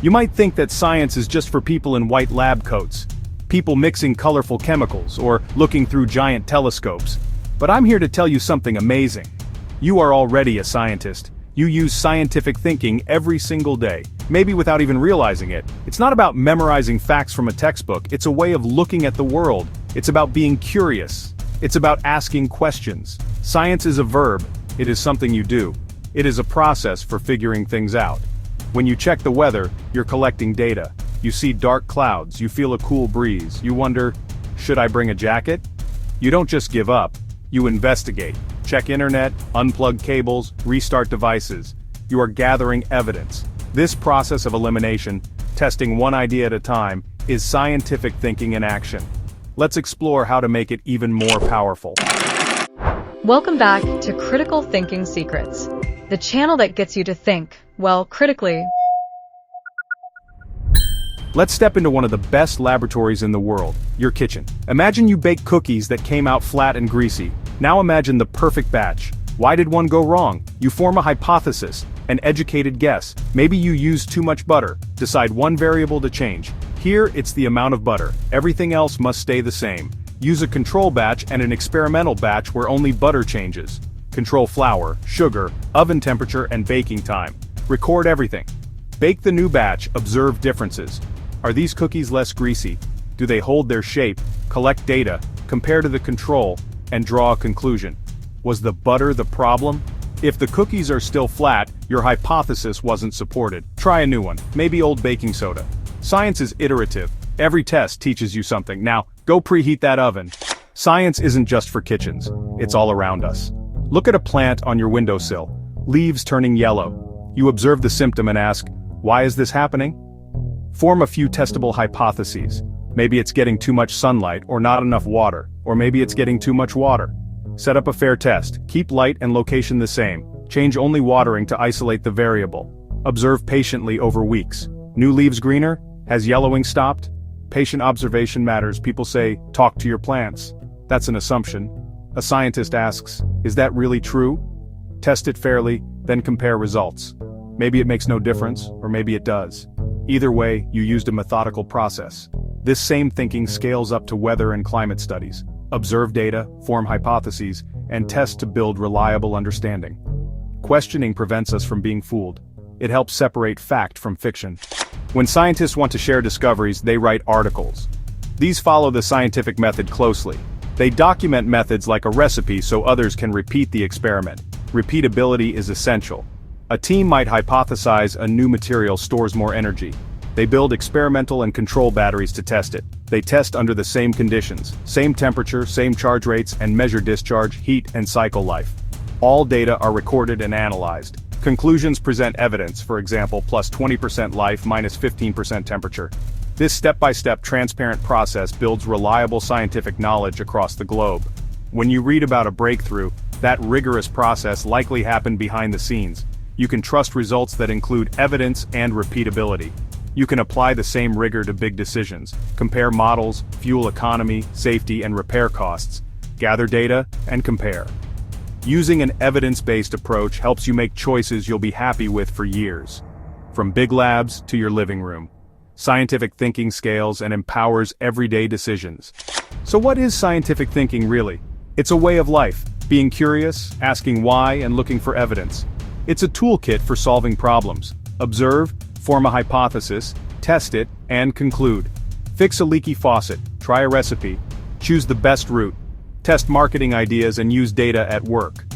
You might think that science is just for people in white lab coats, people mixing colorful chemicals or looking through giant telescopes. But I'm here to tell you something amazing. You are already a scientist. You use scientific thinking every single day, maybe without even realizing it. It's not about memorizing facts from a textbook, it's a way of looking at the world. It's about being curious. It's about asking questions. Science is a verb, it is something you do. It is a process for figuring things out. When you check the weather, you're collecting data. You see dark clouds, you feel a cool breeze, you wonder, should I bring a jacket? You don't just give up, you investigate. Check internet, unplug cables, restart devices. You are gathering evidence. This process of elimination, testing one idea at a time, is scientific thinking in action. Let's explore how to make it even more powerful. Welcome back to Critical Thinking Secrets, the channel that gets you to think, well, critically. Let's step into one of the best laboratories in the world, your kitchen. Imagine you bake cookies that came out flat and greasy. Now imagine the perfect batch. Why did one go wrong? You form a hypothesis, an educated guess. Maybe you used too much butter. Decide one variable to change. Here, it's the amount of butter. Everything else must stay the same. Use a control batch and an experimental batch where only butter changes. Control flour, sugar, oven temperature, and baking time. Record everything. Bake the new batch, observe differences. Are these cookies less greasy? Do they hold their shape? Collect data, compare to the control, and draw a conclusion. Was the butter the problem? If the cookies are still flat, your hypothesis wasn't supported. Try a new one, maybe old baking soda. Science is iterative. Every test teaches you something. Now, go preheat that oven. Science isn't just for kitchens. It's all around us. Look at a plant on your windowsill. Leaves turning yellow. You observe the symptom and ask, why is this happening? Form a few testable hypotheses. Maybe it's getting too much sunlight or not enough water, or maybe it's getting too much water. Set up a fair test. Keep light and location the same. Change only watering to isolate the variable. Observe patiently over weeks. New leaves greener? Has yellowing stopped? Patient observation matters. People say, talk to your plants. That's an assumption. A scientist asks, is that really true? Test it fairly, then compare results. Maybe it makes no difference, or maybe it does. Either way, you used a methodical process. This same thinking scales up to weather and climate studies. Observe data, form hypotheses, and test to build reliable understanding. Questioning prevents us from being fooled. It helps separate fact from fiction. When scientists want to share discoveries, they write articles. These follow the scientific method closely. They document methods like a recipe so others can repeat the experiment. Repeatability is essential. A team might hypothesize a new material stores more energy. They build experimental and control batteries to test it. They test under the same conditions, same temperature, same charge rates, and measure discharge, heat, and cycle life. All data are recorded and analyzed. Conclusions present evidence, for example, plus 20% life, minus 15% temperature. This step-by-step transparent process builds reliable scientific knowledge across the globe. When you read about a breakthrough, that rigorous process likely happened behind the scenes. You can trust results that include evidence and repeatability. You can apply the same rigor to big decisions. Compare models, fuel economy, safety, and repair costs. Gather data and compare. Using an evidence-based approach helps you make choices you'll be happy with for years. From big labs to your living room. Scientific thinking scales and empowers everyday decisions. So what is scientific thinking really? It's a way of life, being curious, asking why, and looking for evidence. It's a toolkit for solving problems. Observe, form a hypothesis, test it, and conclude. Fix a leaky faucet, try a recipe, choose the best route, test marketing ideas and use data at work.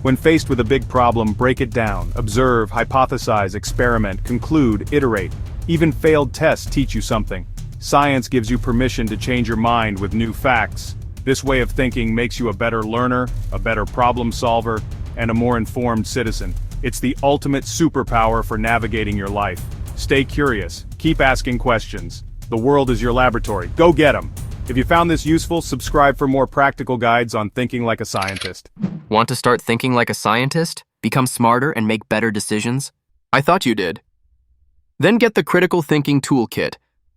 When faced with a big problem, break it down, observe, hypothesize, experiment, conclude, iterate. Even failed tests teach you something. Science gives you permission to change your mind with new facts. This way of thinking makes you a better learner, a better problem solver, and a more informed citizen. It's the ultimate superpower for navigating your life. Stay curious, keep asking questions. The world is your laboratory, go get 'em! If you found this useful, subscribe for more practical guides on thinking like a scientist. Want to start thinking like a scientist? Become smarter and make better decisions? I thought you did. Then get the Critical Thinking Toolkit,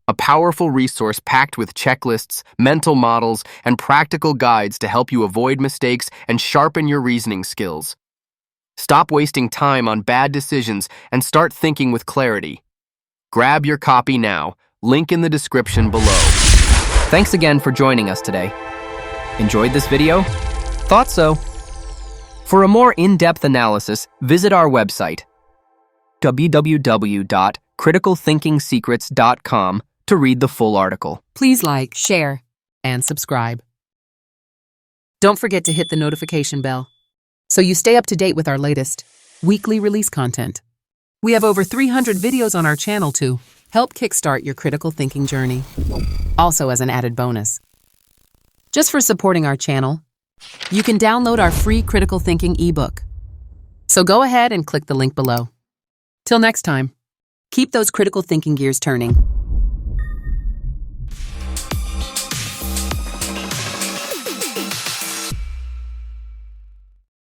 a powerful resource packed with checklists, mental models, and practical guides to help you avoid mistakes and sharpen your reasoning skills. Stop wasting time on bad decisions and start thinking with clarity. Grab your copy now. Link in the description below. Thanks again for joining us today. Enjoyed this video? Thought so. For a more in-depth analysis, visit our website, www.criticalthinkingsecrets.com, to read the full article. Please like, share, and subscribe. Don't forget to hit the notification bell so you stay up to date with our latest weekly release content. We have over 300 videos on our channel to help kickstart your critical thinking journey. Also, as an added bonus, just for supporting our channel, you can download our free critical thinking ebook. So go ahead and click the link below. Till next time, keep those critical thinking gears turning.